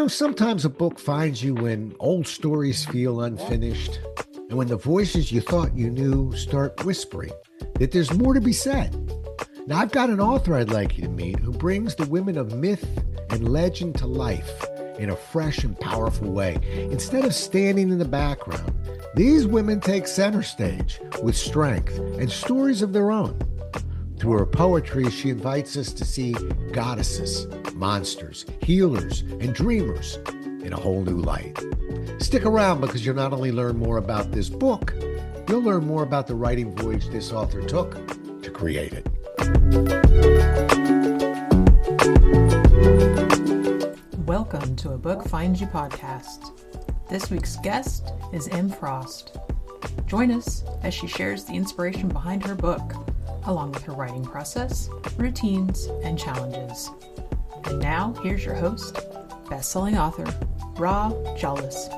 Sometimes a book finds you when old stories feel unfinished, and when the voices you thought you knew start whispering that there's more to be said. Now, I've got an author I'd like you to meet who brings the women of myth and legend to life in a fresh and powerful way. Instead of standing in the background, these women take center stage with strength and stories of their own. Through her poetry, she invites us to see goddesses, monsters, healers, and dreamers in a whole new light. Stick around because you'll not only learn more about this book, you'll learn more about the writing voyage this author took to create it. Welcome to A Book Finds You podcast. This week's guest is M. Frost. Join us as she shares the inspiration behind her book, along with her writing process, routines, and challenges. And now, here's your host, best-selling author, Ra Jollis.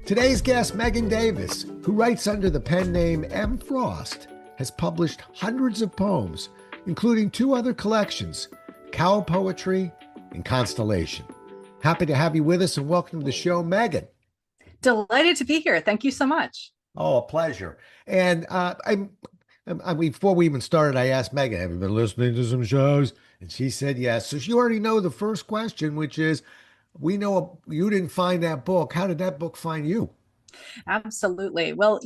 Today's guest, Megan Davis, who writes under the pen name M. Frost, has published hundreds of poems, including two other collections, Cow Poetry and Constellation. Happy to have you with us and welcome to the show, Megan. Delighted to be here. Thank you so much. Oh, a pleasure. And before we even started, I asked Megan, have you been listening to some shows? And she said yes. So you already know the first question, which is, we know you didn't find that book. How did that book find you? Absolutely. Well,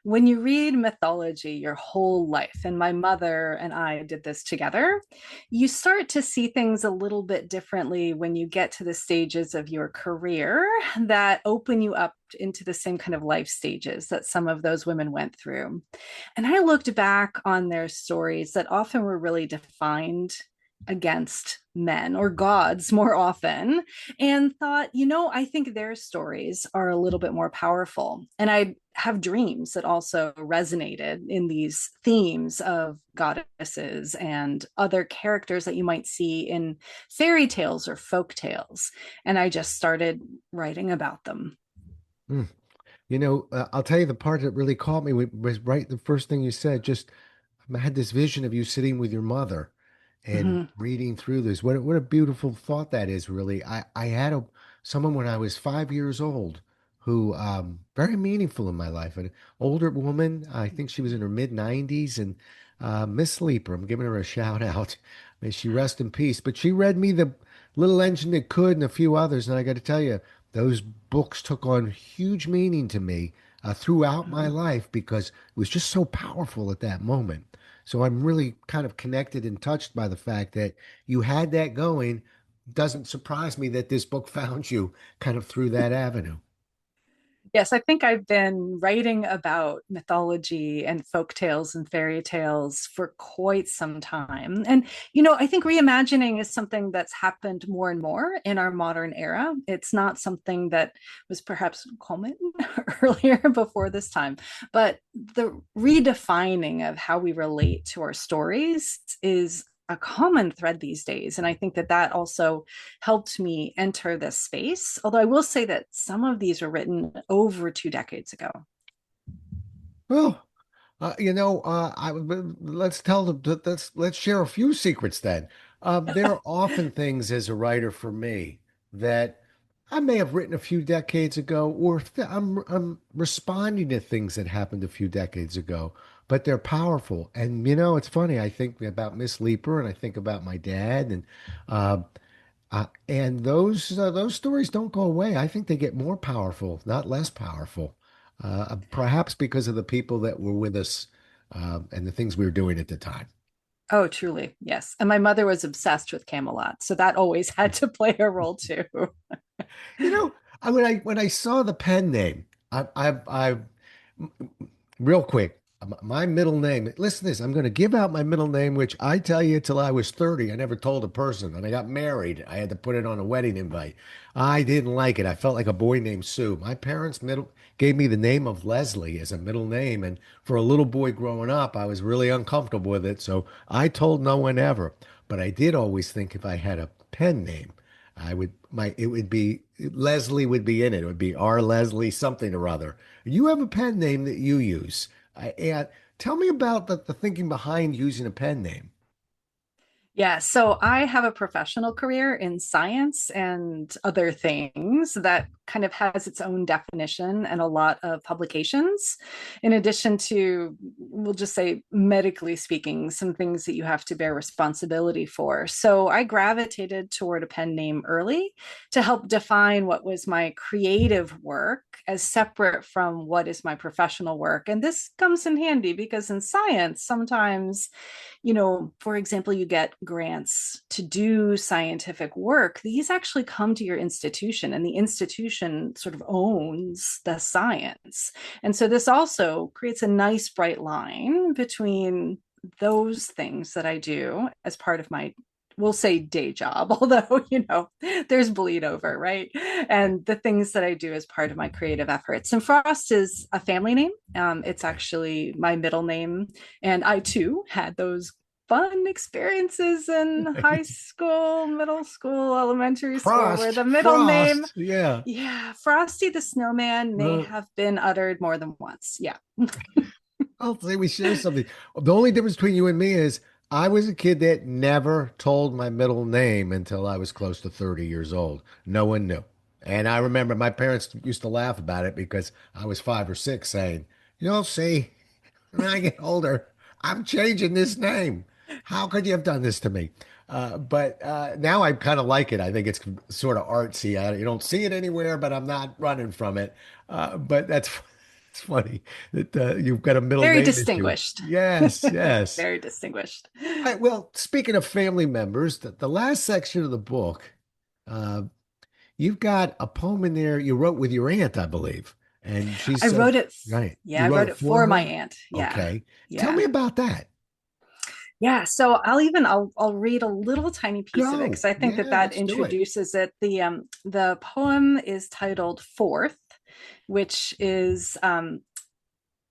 when you read mythology your whole life, and my mother and I did this together, you start to see things a little bit differently when you get to the stages of your career that open you up into the same kind of life stages that some of those women went through. And I looked back on their stories that often were really defined against men or gods more often, and thought, I think their stories are a little bit more powerful. And I have dreams that also resonated in these themes of goddesses and other characters that you might see in fairy tales or folk tales. And I just started writing about them. I'll tell you the part that really caught me was right the first thing you said. Just I had this vision of you sitting with your mother and reading through this. What a beautiful thought that is, really. I had someone when I was 5 years old who very meaningful in my life, an older woman. I think she was in her mid-90s, and Miss Sleeper, I'm giving her a shout out. May she rest in peace. But she read me The Little Engine That Could and a few others, and I got to tell you, those books took on huge meaning to me throughout my life because it was just so powerful at that moment. So I'm really kind of connected and touched by the fact that you had that going. Doesn't surprise me that this book found you kind of through that avenue. Yes, I think I've been writing about mythology and folk tales and fairy tales for quite some time. And, I think reimagining is something that's happened more and more in our modern era. It's not something that was perhaps common earlier before this time, but the redefining of how we relate to our stories is a common thread these days. And I think that also helped me enter this space. Although I will say that some of these were written over 2 decades ago. Well, let's share a few secrets then. There are often things as a writer for me that I may have written a few decades ago, or I'm responding to things that happened a few decades ago, but they're powerful. And it's funny. I think about Miss Leaper, and I think about my dad, and those stories don't go away. I think they get more powerful, not less powerful. Perhaps because of the people that were with us and the things we were doing at the time. Oh, truly, yes. And my mother was obsessed with Camelot, so that always had to play a role too. When I saw the pen name, I real quick, my middle name. Listen to this. I'm going to give out my middle name, which I tell you, till I was 30, I never told a person. And I got married. I had to put it on a wedding invite. I didn't like it. I felt like a boy named Sue. My parents gave me the name of Leslie as a middle name, and for a little boy growing up, I was really uncomfortable with it. So I told no one ever. But I did always think if I had a pen name, it would be Leslie would be in it. It would be R. Leslie something or other. You have a pen name that you use. And tell me about the thinking behind using a pen name. Yeah, so I have a professional career in science and other things that kind of has its own definition and a lot of publications, in addition to, we'll just say, medically speaking, some things that you have to bear responsibility for. So I gravitated toward a pen name early to help define what was my creative work as separate from what is my professional work. And this comes in handy because in science, sometimes, for example, you get grants to do scientific work. These actually come to your institution, and the institution sort of owns the science. And so this also creates a nice bright line between those things that I do as part of my, we'll say, day job, although, there's bleed over, right? And the things that I do as part of my creative efforts. And Frost is a family name. It's actually my middle name. And I too had those fun experiences in high school, middle school, elementary school, where the middle name, Frost, yeah. yeah, Frosty the Snowman may Uh, have been uttered more than once. Yeah. I'll say we share something. The only difference between you and me is I was a kid that never told my middle name until I was close to 30 years old. No one knew. And I remember my parents used to laugh about it because I was 5 or 6 saying, you'll see, when I get older, I'm changing this name. How could you have done this to me? But now I kind of like it. I think it's sort of artsy. You don't see it anywhere, but I'm not running from it. But that's it's funny that you've got a middle Very name issue. distinguished. Yes, yes. Very distinguished. All right, well, speaking of family members, the last section of the book, uh, you've got a poem in there you wrote with your aunt, I believe, and she I said, wrote it. right, Yeah, you I wrote wrote it it for for my her. aunt. Yeah. Okay, tell Yeah. me about that. Yeah, so I'll read a little tiny piece of it because Go, I think that yeah, that let's do it. introduces it. The poem is titled Fourth, which is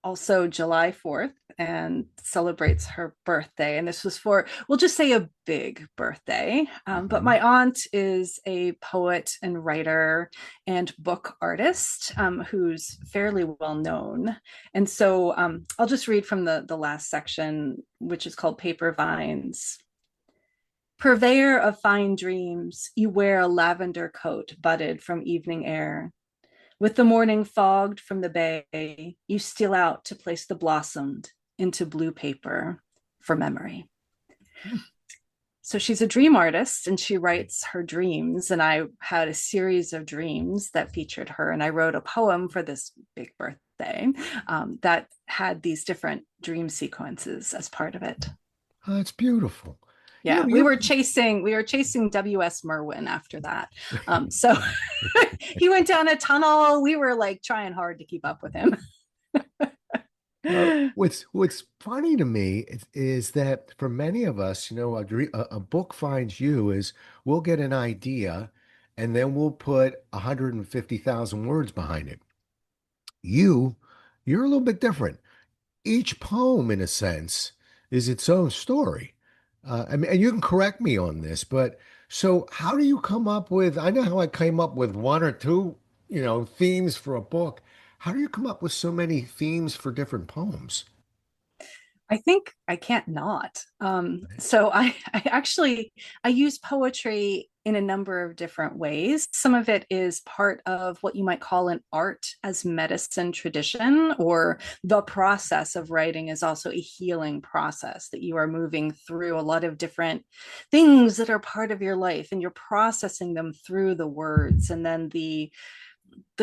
also July 4th and celebrates her birthday. And this was for, we'll just say, a big birthday. But Mhm. my aunt is a poet and writer and book artist who's fairly well known. And so I'll just read from the last section, which is called Paper Vines. Purveyor of fine dreams, you wear a lavender coat budded from evening air. With the morning fogged from the bay, you steal out to place the blossomed into blue paper for memory. So she's a dream artist and she writes her dreams. And I had a series of dreams that featured her. And I wrote a poem for this big birthday that had these different dream sequences as part of it. Oh, it's beautiful. You know, Yeah, we were chasing W.S. Merwin after that. So he went down a tunnel. We were like trying hard to keep up with him. what's funny to me is that for many of us, a book finds you is we'll get an idea and then we'll put 150,000 words behind it. You, you're a little bit different. Each poem, in a sense, is its own story. I mean, and you can correct me on this, but so how do you come up with? I know how I came up with one or two, themes for a book. How do you come up with so many themes for different poems? I think I can't not. So I actually I use poetry in a number of different ways. Some of it is part of what you might call an art as medicine tradition, or the process of writing is also a healing process that you are moving through a lot of different things that are part of your life, and you're processing them through the words, and then the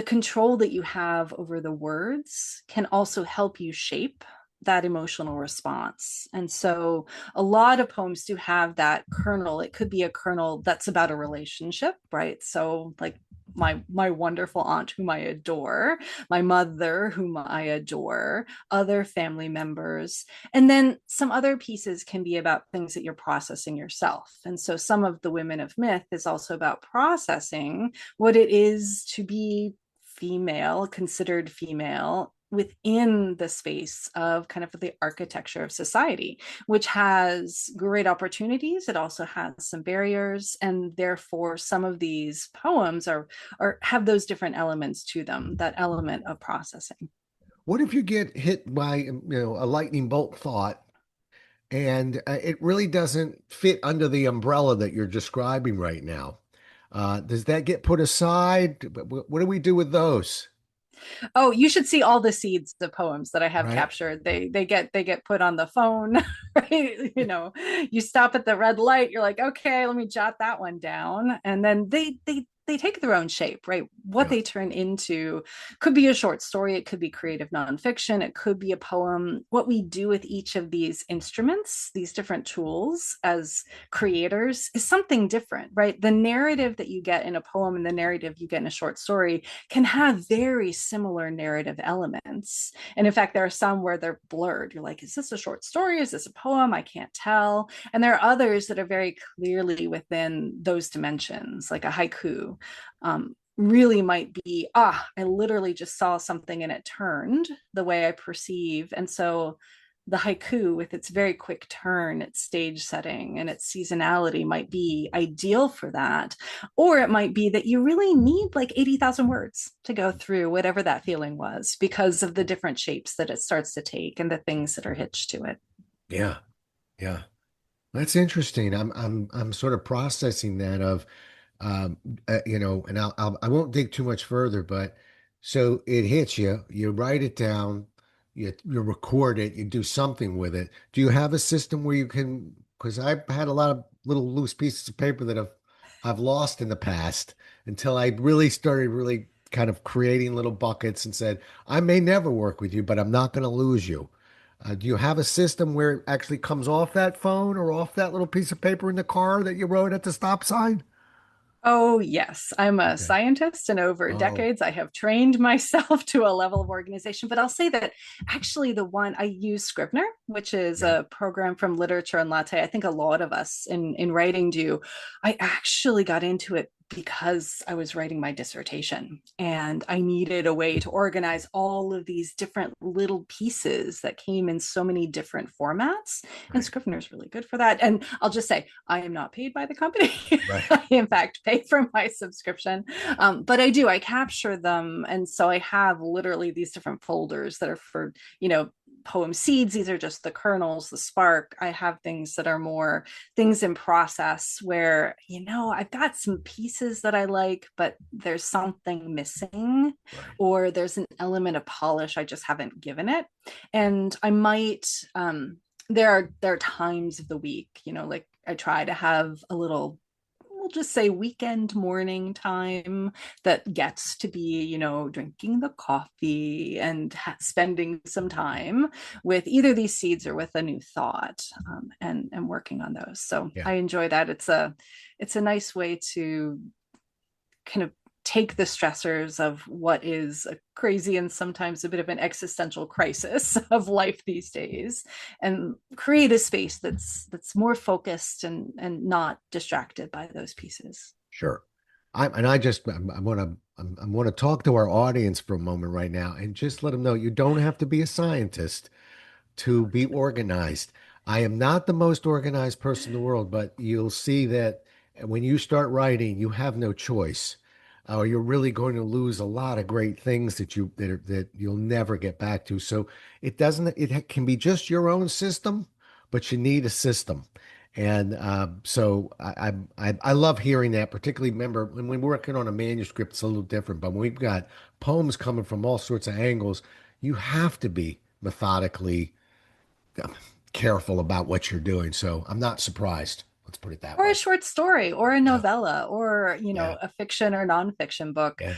control that you have over the words can also help you shape that emotional response. And so a lot of poems do have that kernel. It could be a kernel that's about a relationship, right? So like my wonderful aunt whom I adore, my mother whom I adore, other family members. And then some other pieces can be about things that you're processing yourself. And so some of the Women of Myth is also about processing what it is to be female, considered female, within the space of kind of the architecture of society, which has great opportunities. It also has some barriers, and therefore some of these poems are have those different elements to them, that element of processing. What if you get hit by, a lightning bolt thought and it really doesn't fit under the umbrella that you're describing right now. Does that get put aside? What do we do with those? Oh, you should see all the seeds of poems that I have Right? captured. They get put on the phone, right? You stop at the red light, you're like, okay, let me jot that one down. And then they take their own shape, right? What Yeah. they turn into could be a short story, it could be creative nonfiction, it could be a poem. What we do with each of these instruments, these different tools as creators, is something different, right? The narrative that you get in a poem and the narrative you get in a short story can have very similar narrative elements. And in fact, there are some where they're blurred. You're like, is this a short story? Is this a poem? I can't tell. And there are others that are very clearly within those dimensions, like a haiku. Really might be, I literally just saw something and it turned the way I perceive. And so the haiku, with its very quick turn, its stage setting, and its seasonality, might be ideal for that. Or it might be that you really need like 80,000 words to go through whatever that feeling was because of the different shapes that it starts to take and the things that are hitched to it. Yeah. Yeah. That's interesting. I'm sort of processing that of um and I won't dig too much further, but so it hits you, you write it down, you record it, you do something with it. Do you have a system where you can, because I've had a lot of little loose pieces of paper that I've lost in the past until I really started really kind of creating little buckets and said, I may never work with you, but I'm not going to lose you. Do you have a system where it actually comes off that phone or off that little piece of paper in the car that you wrote at the stop sign? Oh, yes. I'm a Okay. scientist, and over Oh, decades, I have trained myself to a level of organization. But I'll say that actually, the one I use Scrivener, which is yeah. a program from Literature and Latte. I think a lot of us in writing do. I actually got into it because I was writing my dissertation and I needed a way to organize all of these different little pieces that came in so many different formats. And Right. Scrivener is really good for that. And I'll just say, I am not paid by the company. Right. I, in fact, pay for my subscription. But I capture them. And so I have literally these different folders that are for, poem seeds. These are just the kernels, the spark. I have things that are more things in process where, I've got some pieces that I like, but there's something missing, Right. or there's an element of polish I just haven't given it. And I might, there are times of the week, like I try to have a little, we'll just say, weekend morning time that gets to be, drinking the coffee and spending some time with either these seeds or with a new thought, and working on those. So Yeah. I enjoy that. It's a nice way to kind of take the stressors of what is a crazy and sometimes a bit of an existential crisis of life these days, and create a space that's more focused and not distracted by those pieces. Sure. I want to I want to talk to our audience for a moment right now and just let them know you don't have to be a scientist to be organized. I am not the most organized person in the world, but you'll see that when you start writing, you have no choice, or you're really going to lose a lot of great things that you'll never get back to. So it can be just your own system, but you need a system. And so I love hearing that. Particularly, remember when we're working on a manuscript, it's a little different. But when we've got poems coming from all sorts of angles, you have to be methodically careful about what you're doing. So I'm not surprised. Let's put it that Or a way. short story or a Yeah, novella or yeah, a fiction or nonfiction book. yeah.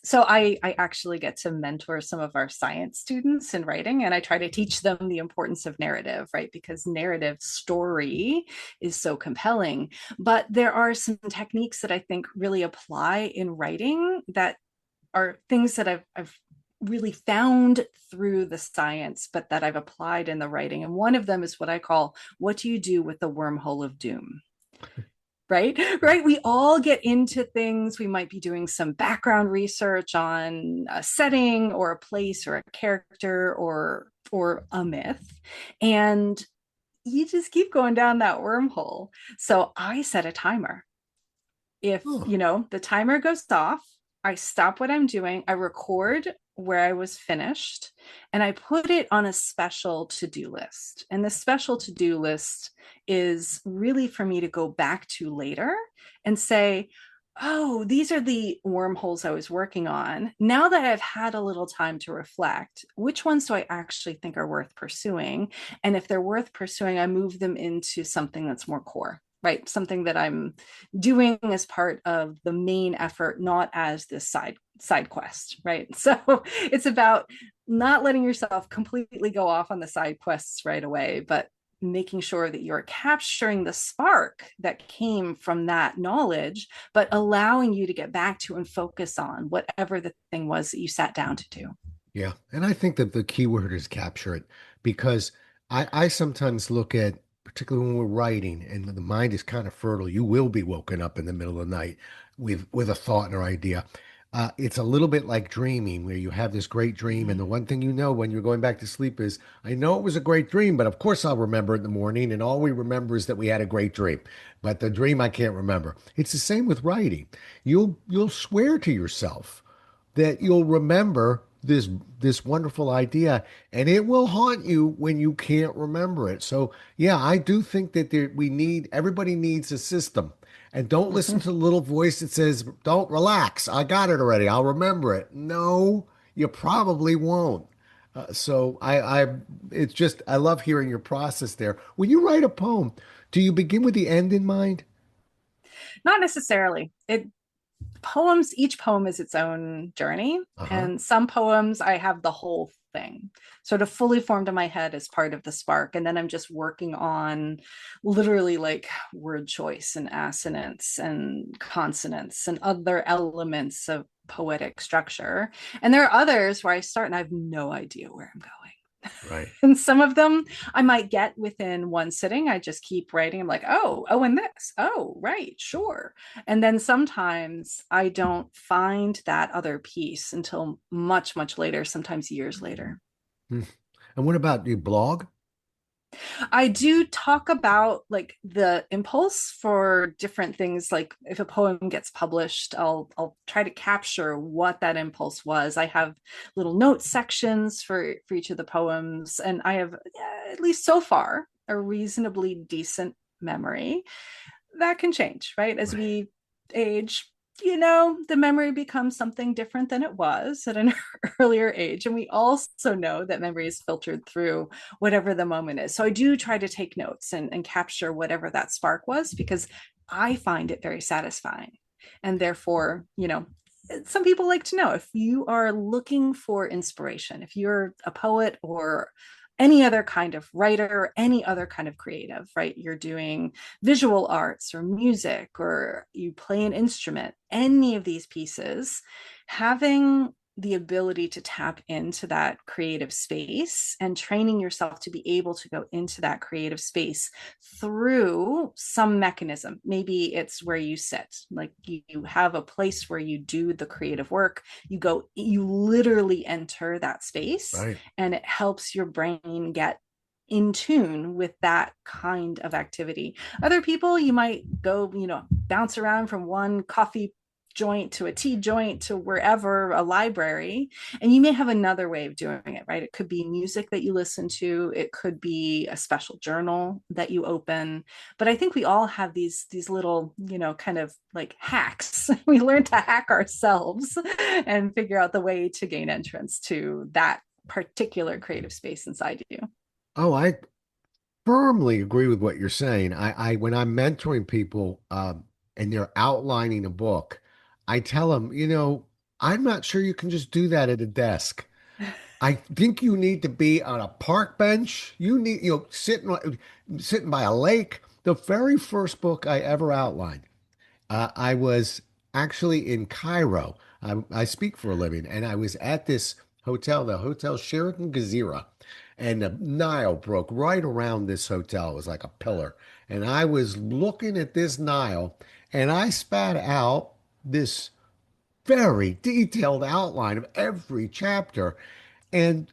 So I actually get to mentor some of our science students in writing, and I try to teach them the importance of narrative, right? Because narrative story is so compelling. But there are some techniques that I think really apply in writing that are things that I've really found through the science, but that I've applied in the writing. And one of them is what I call, what do you do with the wormhole of doom? Right, we all get into things. We might be doing some background research on a setting or a place or a character or a myth, and you just keep going down that wormhole. So I set a timer. If Oh, the timer goes off, I stop what I'm doing, I record where I was finished and I put it on a special to do list. And the special to do list is really for me to go back to later and say, oh, these are the wormholes I was working on. Now that I've had a little time to reflect, which ones do I actually think are worth pursuing? And if they're worth pursuing, I move them into something that's more core, right? Something that I'm doing as part of the main effort, not as this side quest, right? So it's about not letting yourself completely go off on the side quests right away, but making sure that you're capturing the spark that came from that knowledge, but allowing you to get back to and focus on whatever the thing was that you sat down to do. Yeah. And I think that the key word is capture it because I sometimes look at, particularly when we're writing and the mind is kind of fertile, you will be woken up in the middle of the night with a thought or idea. It's a little bit like dreaming, where you have this great dream, and the one thing you know when you're going back to sleep is, I know it was a great dream, but of course I'll remember it in the morning, and all we remember is that we had a great dream. But the dream I can't remember. It's the same with writing. You'll swear to yourself that you'll remember this wonderful idea, and it will haunt you when you can't remember it. So yeah, I do think that everybody needs a system, and don't listen to the little voice that says, don't relax, I got it already, I'll remember it. No, you probably won't. So it's just, I love hearing your process there. When you write a poem, do you begin with the end in mind? Not necessarily. It poems, each poem is its own journey. Uh-huh. And some poems I have the whole thing sort of fully formed in my head as part of the spark. And then I'm just working on literally like word choice and assonance and consonants and other elements of poetic structure. And there are others where I start and I have no idea where I'm going. Right. And some of them I might get within one sitting. I just keep writing. I'm like, oh, and this. Oh, right, sure. And then sometimes I don't find that other piece until much, much later, sometimes years later. Hmm. And what about you blog? I do talk about like the impulse for different things. Like if a poem gets published, I'll try to capture what that impulse was. I have little note sections for each of the poems, and I have, at least so far, a reasonably decent memory. That can change, right? As Right. we age, the memory becomes something different than it was at an earlier age. And we also know that memory is filtered through whatever the moment is. So I do try to take notes and capture whatever that spark was because I find it very satisfying. And therefore, some people like to know if you are looking for inspiration, if you're a poet or any other kind of writer, any other kind of creative, right? You're doing visual arts or music or you play an instrument, any of these pieces, having the ability to tap into that creative space and training yourself to be able to go into that creative space through some mechanism. Maybe it's where you sit, like you have a place where you do the creative work. You literally enter that space Right. and it helps your brain get in tune with that kind of activity. Other people, you might go, bounce around from one coffee joint to a tea joint to wherever, a library, and you may have another way of doing it, right? It could be music that you listen to, it could be a special journal that you open. But I think we all have these little, kind of like hacks. We learn to hack ourselves and figure out the way to gain entrance to that particular creative space inside you. Oh, I firmly agree with what you're saying. I when I'm mentoring people and they're outlining a book, I tell them, I'm not sure you can just do that at a desk. I think you need to be on a park bench. You need, sitting by a lake. The very first book I ever outlined, I was actually in Cairo. I speak for a living, and I was at this hotel, the Hotel Sheraton Gazira, and the Nile broke right around this hotel. It was like a pillar. And I was looking at this Nile, and I spat out this very detailed outline of every chapter. And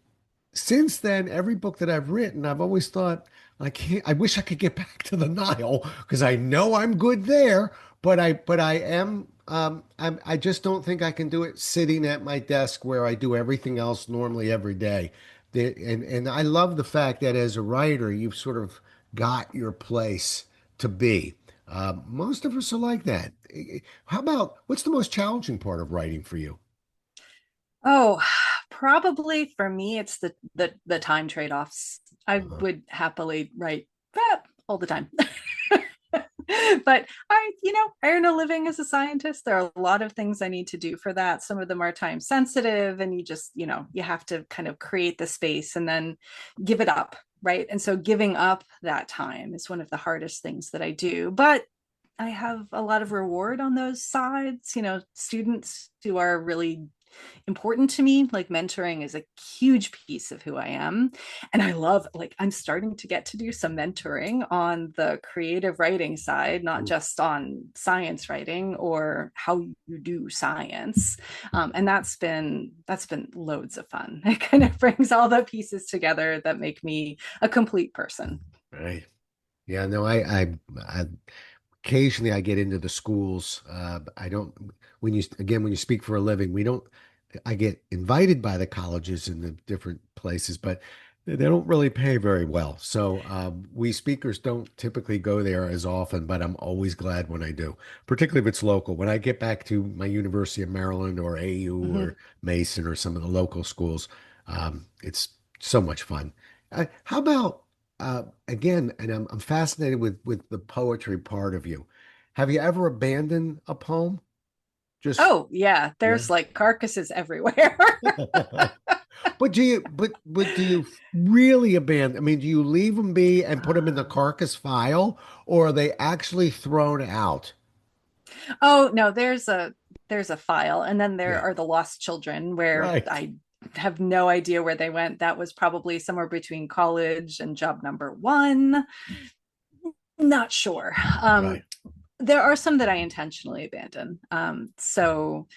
since then, every book that I've written, I've always thought, I wish I could get back to the Nile because I know I'm good there, but I am I just don't think I can do it sitting at my desk where I do everything else normally every day. And I love the fact that as a writer, you've sort of got your place to be. Most of us are like that. How about what's the most challenging part of writing for you? Oh, probably for me, it's the time trade-offs. I Uh-huh. would happily write all the time. But I earn a living as a scientist. There are a lot of things I need to do for that. Some of them are time sensitive, and you have to kind of create the space and then give it up, right? And so giving up that time is one of the hardest things that I do. But I have a lot of reward on those sides, students who are really important to me. Like mentoring is a huge piece of who I am. And I love, like, I'm starting to get to do some mentoring on the creative writing side, not just on science writing or how you do science. And that's been loads of fun. It kind of brings all the pieces together that make me a complete person. Right. Yeah, no, I occasionally I get into the schools. I don't, when you speak for a living, we don't, I get invited by the colleges and the different places, but they don't really pay very well. So we speakers don't typically go there as often, but I'm always glad when I do, particularly if it's local. When I get back to my University of Maryland or AU Mm-hmm. or Mason or some of the local schools, it's so much fun. How about again, and I'm fascinated with the poetry part of you. Have you ever abandoned a poem? Just Oh yeah, yeah. there's like carcasses everywhere. But do you really abandon? I mean, do you leave them be and put them in the carcass file, or are they actually thrown out? Oh no, there's a file, and then there Yeah, are the lost children where right, I have no idea where they went. That was probably somewhere between college and job number one. Not sure. right. There are some that I intentionally abandon. So,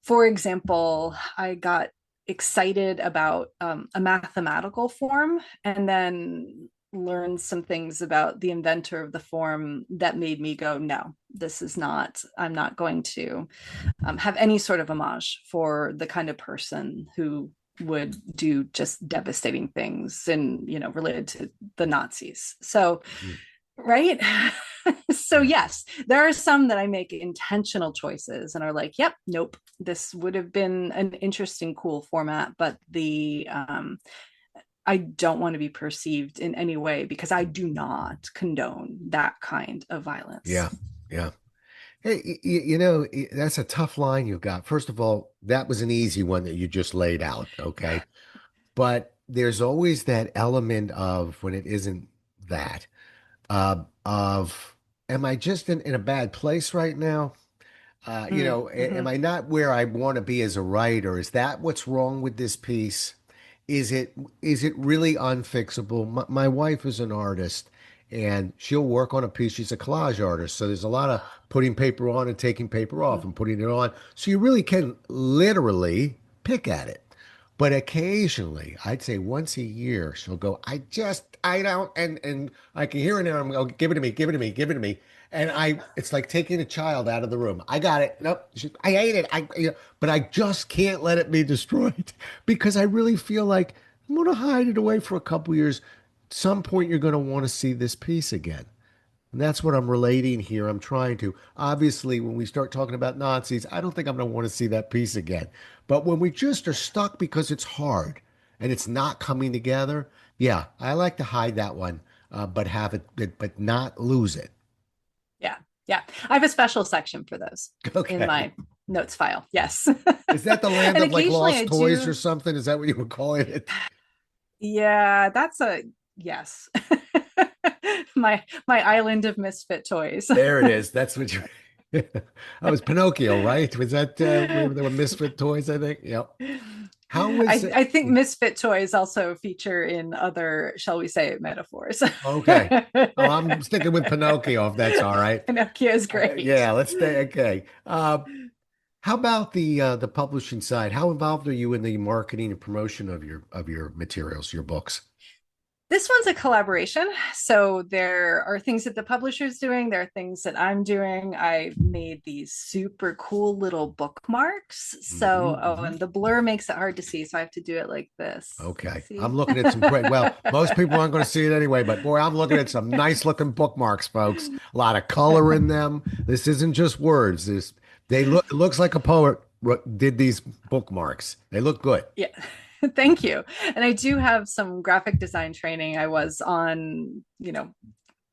for example, I got excited about a mathematical form and then learned some things about the inventor of the form that made me go, no, this is not, I'm not going to have any sort of homage for the kind of person who would do just devastating things and related to the Nazis. So Mm, right. So yeah, yes, there are some that I make intentional choices and are like, yep, nope, this would have been an interesting, cool format, but the I don't want to be perceived in any way because I do not condone that kind of violence. yeah, yeah. Hey, that's a tough line you got. First of all, that was an easy one that you just laid out, okay? But there's always that element of when it isn't that, of am I just in a bad place right now? Am Mm-hmm. I not where I want to be as a writer? Is that what's wrong with this piece? Is it really unfixable? My wife is an artist and she'll work on a piece. She's a collage artist. So there's a lot of putting paper on and taking paper off and putting it on. So you really can literally pick at it. But occasionally, I'd say once a year, she'll go, I don't, and I can hear her now. I'm going, give it to me, give it to me, give it to me. And it's like taking a child out of the room. I got it. Nope. I hate it. But I just can't let it be destroyed because I really feel like I'm going to hide it away for a couple years. Some point, you're going to want to see this piece again. And that's what I'm relating here. I'm trying to. Obviously, when we start talking about Nazis, I don't think I'm going to want to see that piece again. But when we just are stuck because it's hard and it's not coming together, yeah, I like to hide that one, but have it, but not lose it. Yeah. Yeah. I have a special section for those in Okay. my notes file. Yes. Is that the land And of like occasionally I lost toys or do. something? Is that what you were calling it? Yeah, that's a yes. My island of misfit toys. There it is. That's what you. I was Pinocchio, right? Was that where there were misfit toys? I think. Yep. How was I it? think misfit toys also feature in other, shall we say, metaphors. Okay. Oh, I'm sticking with Pinocchio if that's all right. Pinocchio is great. Yeah, let's stay. Okay. How about the publishing side? How involved are you in the marketing and promotion of your materials, your books? This one's a collaboration. So there are things that the publisher's doing. There are things that I'm doing. I've made these super cool little bookmarks. Hmm. So, oh, and the blur makes it hard to see. So I have to do it like this. Okay. I'm See? looking at some great, well, most people aren't going to see it anyway, but boy, I'm looking at some nice looking bookmarks, folks. A lot of color in them. This isn't just words. It looks like a poet did these bookmarks. They look good. Yeah. Thank you. And I do have some graphic design training. I was on,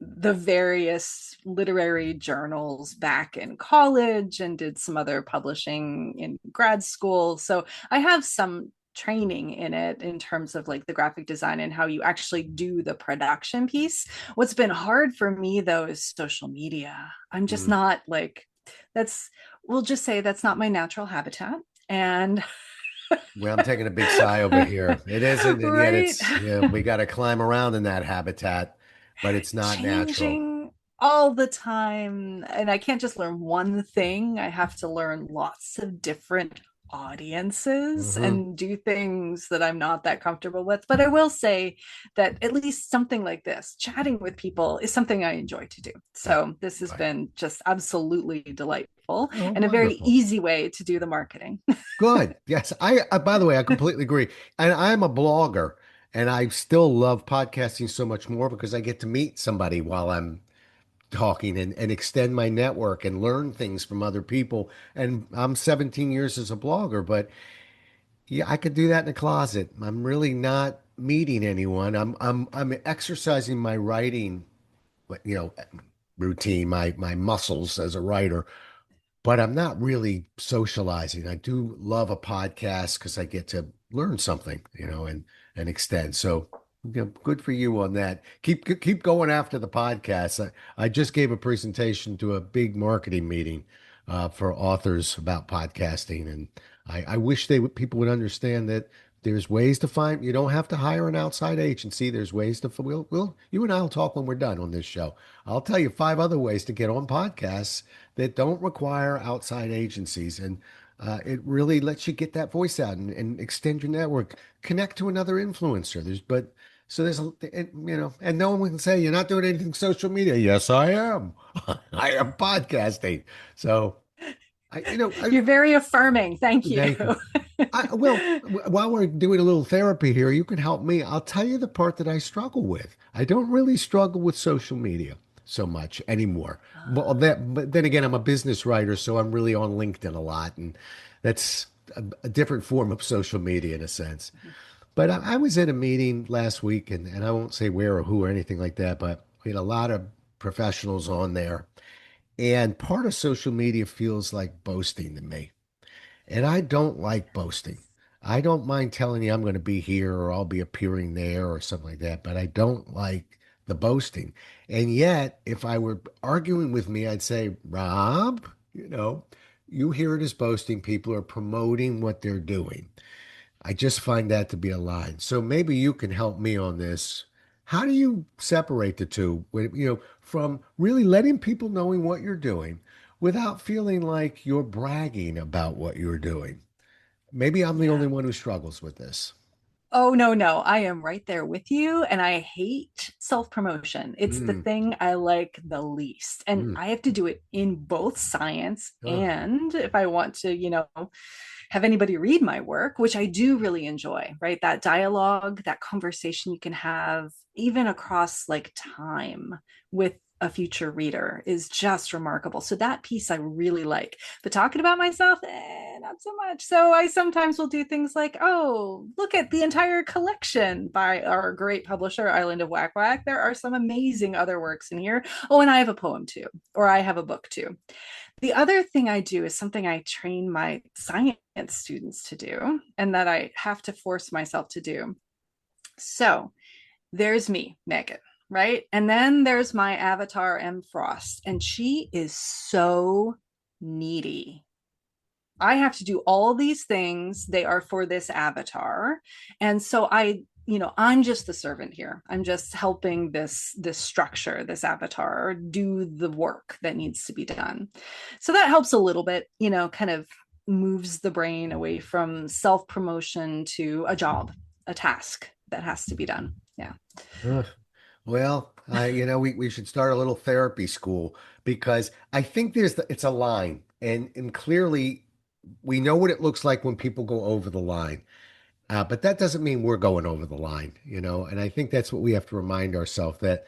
the various literary journals back in college and did some other publishing in grad school. So I have some training in it in terms of like the graphic design and how you actually do the production piece. What's been hard for me though is social media. I'm just Mm. not like, that's, we'll just say that's not my natural habitat. And Well, I'm taking a big sigh over here. It isn't, and yet right, it's, yeah, we got to climb around in that habitat, but it's not natural. changing all the time. And I can't just learn one thing. I have to learn lots of different audiences Hmm. and do things that I'm not that comfortable with. But I will say that at least something like this, chatting with people, is something I enjoy to do. Right, So this has right. been just absolutely delightful Oh, and a very wonderful. easy way to do the marketing. Good. Yes. By the way, I completely agree. And I'm a blogger and I still love podcasting so much more because I get to meet somebody while I'm talking and extend my network and learn things from other people. And I'm 17 years as a blogger, but yeah, I could do that in a closet. I'm really not meeting anyone. I'm exercising my writing, you know, routine, my muscles as a writer, but I'm not really socializing. I do love a podcast because I get to learn something, and extend. So, good for you on that. Keep going after the podcast. I just gave a presentation to a big marketing meeting for authors about podcasting, and I wish people would understand that there's ways to find. You don't have to hire an outside agency. There's ways to. You and I'll talk when we're done on this show. I'll tell you 5 other ways to get on podcasts that don't require outside agencies. And it really lets you get that voice out and extend your network, connect to another influencer. And no one can say you're not doing anything social media. Yes, I am. I am podcasting. So You're very affirming. Thank you. thank you. While we're doing a little therapy here, you can help me. I'll tell you the part that I struggle with. I don't really struggle with social media so much anymore. But then again, I'm a business writer, so I'm really on LinkedIn a lot, and that's a different form of social media in a sense. But I was at a meeting last week, and I won't say where or who or anything like that, but we had a lot of professionals on there, and part of social media feels like boasting to me. And I don't like boasting. I don't mind telling you I'm going to be here or I'll be appearing there or something like that, but I don't like the boasting. And yet, if I were arguing with me, I'd say, Rob, you hear it as boasting. People are promoting what they're doing. I just find that to be a lie. So maybe you can help me on this. How do you separate the two, from really letting people knowing what you're doing without feeling like you're bragging about what you're doing? Maybe I'm the only Yeah. one who struggles with this. Oh, no, no. I am right there with you. And I hate self promotion. It's the Mm, thing I like the least. And mm, I have to do it in both science oh, and if I want to, have anybody read my work, which I do really enjoy, right? That dialogue, that conversation you can have, even across like time with a future reader is just remarkable. So that piece I really like. But talking about myself, not so much. So I sometimes will do things like, oh, look at the entire collection by our great publisher, Island of Whack Whack. There are some amazing other works in here. Oh, and I have a poem too, or I have a book too. The other thing I do is something I train my science students to do, and that I have to force myself to do. So there's me, Megan, right? And then there's my avatar, M. Frost, and she is so needy. I have to do all these things. They are for this avatar. And so I'm just the servant here. I'm just helping this structure, this avatar do the work that needs to be done. So that helps a little bit, kind of moves the brain away from self-promotion to a job, a task that has to be done. Yeah. Ugh. Well, we should start a little therapy school because I think it's a line, and clearly we know what it looks like when people go over the line. But that doesn't mean we're going over the line. And I think that's what we have to remind ourselves that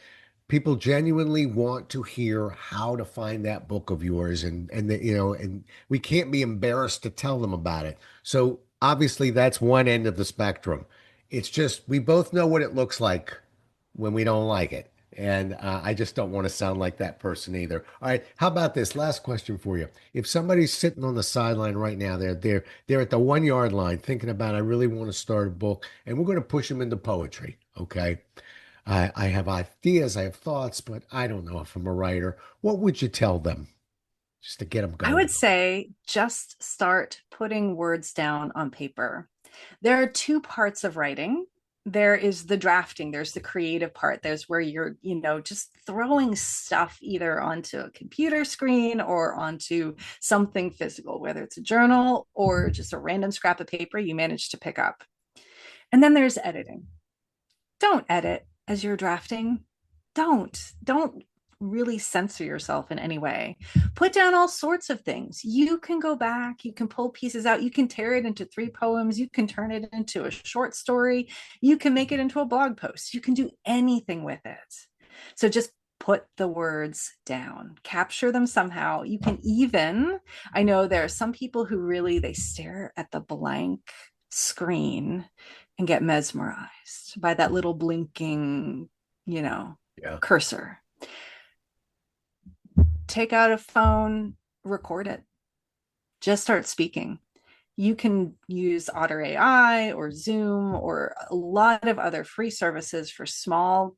people genuinely want to hear how to find that book of yours, and we can't be embarrassed to tell them about it. So obviously that's one end of the spectrum. It's just we both know what it looks like when we don't like it. And I just don't want to sound like that person either. All right, how about this last question for you? If somebody's sitting on the sideline right now, they're at the 1 yard line thinking about I really want to start a book, and we're going to push them into poetry. Okay, I have ideas, I have thoughts, but I don't know if I'm a writer. What would you tell them just to get them I going? would say just start putting words down on paper. There are two parts of writing. There is the drafting, there's the creative part. There's where you're, just throwing stuff either onto a computer screen or onto something physical, whether it's a journal or just a random scrap of paper you managed to pick up. And then there's editing. Don't edit as you're drafting. Don't really censor yourself in any way. Put down all sorts of things. You can go back, you can pull pieces out, you can tear it into 3 poems, you can turn it into a short story, you can make it into a blog post, you can do anything with it. So just put the words down, capture them somehow. You can even, I know there are some people who really they stare at the blank screen and get mesmerized by that little blinking, you know, Yeah. cursor. Take out a phone, record it, just start speaking. You can use Otter AI or Zoom or a lot of other free services for small,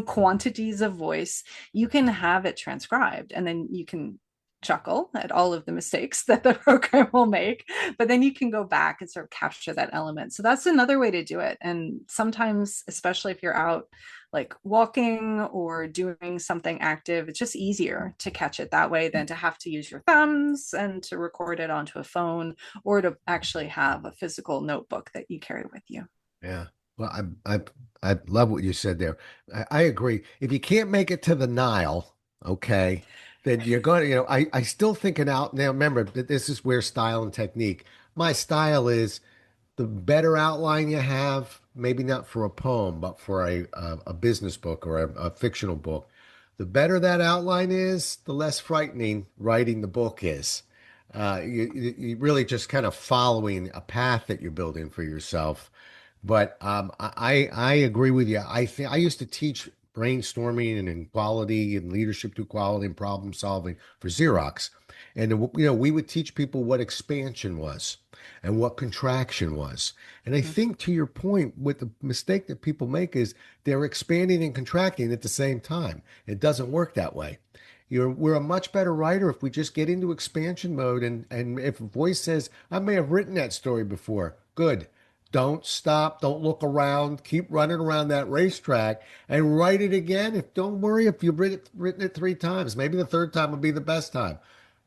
quantities of voice. You can have it transcribed and then you can chuckle at all of the mistakes that the program will make, but then you can go back and sort of capture that element. So that's another way to do it. And sometimes, especially if you're out like walking or doing something active, it's just easier to catch it that way than to have to use your thumbs and to record it onto a phone or to actually have a physical notebook that you carry with you. Yeah. Well, I love what you said there. I agree. If you can't make it to the Nile, okay, then you're going to, I still think it out. Now, remember that this is where style and technique. My style is the better outline you have, maybe not for a poem, but for a business book or a fictional book, the better that outline is, the less frightening writing the book is. You really just kind of following a path that you're building for yourself. But I agree with you. I think I used to teach brainstorming and quality and leadership through quality and problem solving for Xerox. And we would teach people what expansion was and what contraction was. And I Mm-hmm. think to your point, what the mistake that people make is they're expanding and contracting at the same time. It doesn't work that way. We're a much better writer if we just get into expansion mode and if a voice says, I may have written that story before, good. Don't stop. Don't look around. Keep running around that racetrack and write it again. If don't worry if you've written it 3 times. Maybe the third time will be the best time.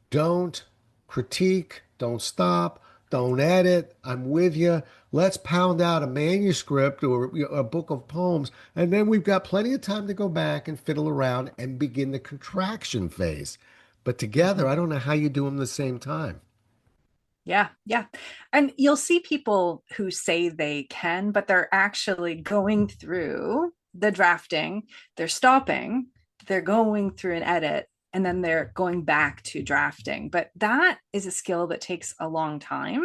Don't critique. Don't stop. Don't edit. I'm with you. Let's pound out a manuscript or a book of poems, and then we've got plenty of time to go back and fiddle around and begin the contraction phase. But together, Mm-hmm. I don't know how you do them at the same time. Yeah, yeah. And you'll see people who say they can, but they're actually going through the drafting, they're stopping, they're going through an edit, and then they're going back to drafting. But that is a skill that takes a long time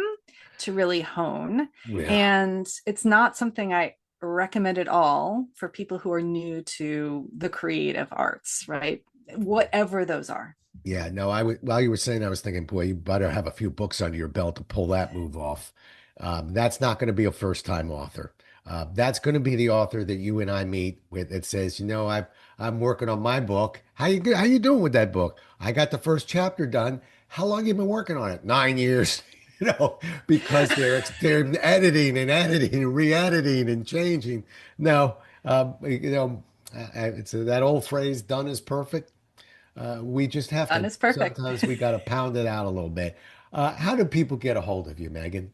to really hone. Yeah. And it's not something I recommend at all for people who are new to the creative arts, right? Whatever those are. Yeah, no, while you were saying, I was thinking, boy, you better have a few books under your belt to pull that move off. That's not going to be a first-time author. That's going to be the author that you and I meet with that says, I'm working on my book. How you doing with that book? I got the first chapter done. How long you been working on it? 9 years. Because they're editing and editing and re-editing and changing. No, it's that old phrase, done is perfect. We just have Done to, is perfect. sometimes we got to pound it out a little bit. How do people get a hold of you, Megan?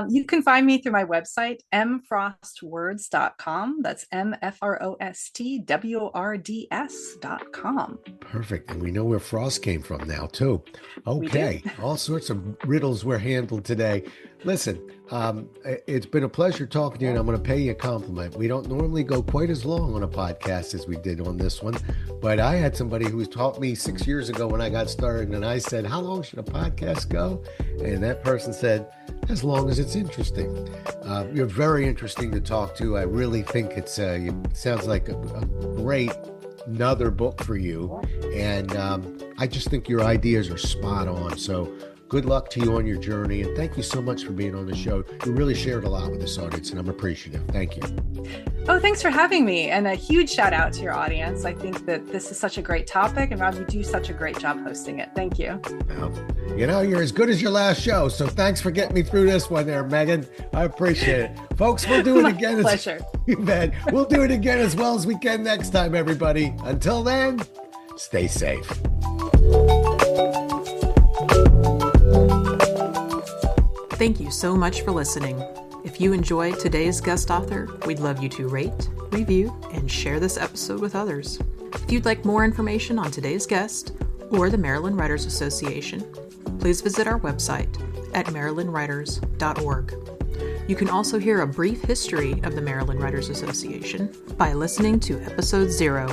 You can find me through my website, mfrostwords.com. That's mfrostwords.com. Perfect. And we know where frost came from now, too. We do. Okay. All sorts of riddles were handled today. Listen, it's been a pleasure talking to you, and I'm going to pay you a compliment. We don't normally go quite as long on a podcast as we did on this one, but I had somebody who taught me 6 years ago when I got started, and I said, how long should a podcast go? And that person said, as long as it's interesting. You're very interesting to talk to. I really think it sounds like a great another book for you. And I just think your ideas are spot on. So good luck to you on your journey. And thank you so much for being on the show. You really shared a lot with this audience, and I'm appreciative. Thank you. Oh, thanks for having me. And a huge shout out to your audience. I think that this is such a great topic, and Rob, you do such a great job hosting it. Thank you. Well, you're as good as your last show. So thanks for getting me through this one there, Megan. I appreciate it. Folks, we'll do it again. Pleasure. You bet. We'll do it again as well as we can next time, everybody. Until then, stay safe. Thank you so much for listening. If you enjoyed today's guest author, we'd love you to rate, review, and share this episode with others. If you'd like more information on today's guest or the Maryland Writers Association, please visit our website at marylandwriters.org. You can also hear a brief history of the Maryland Writers Association by listening to episode 0.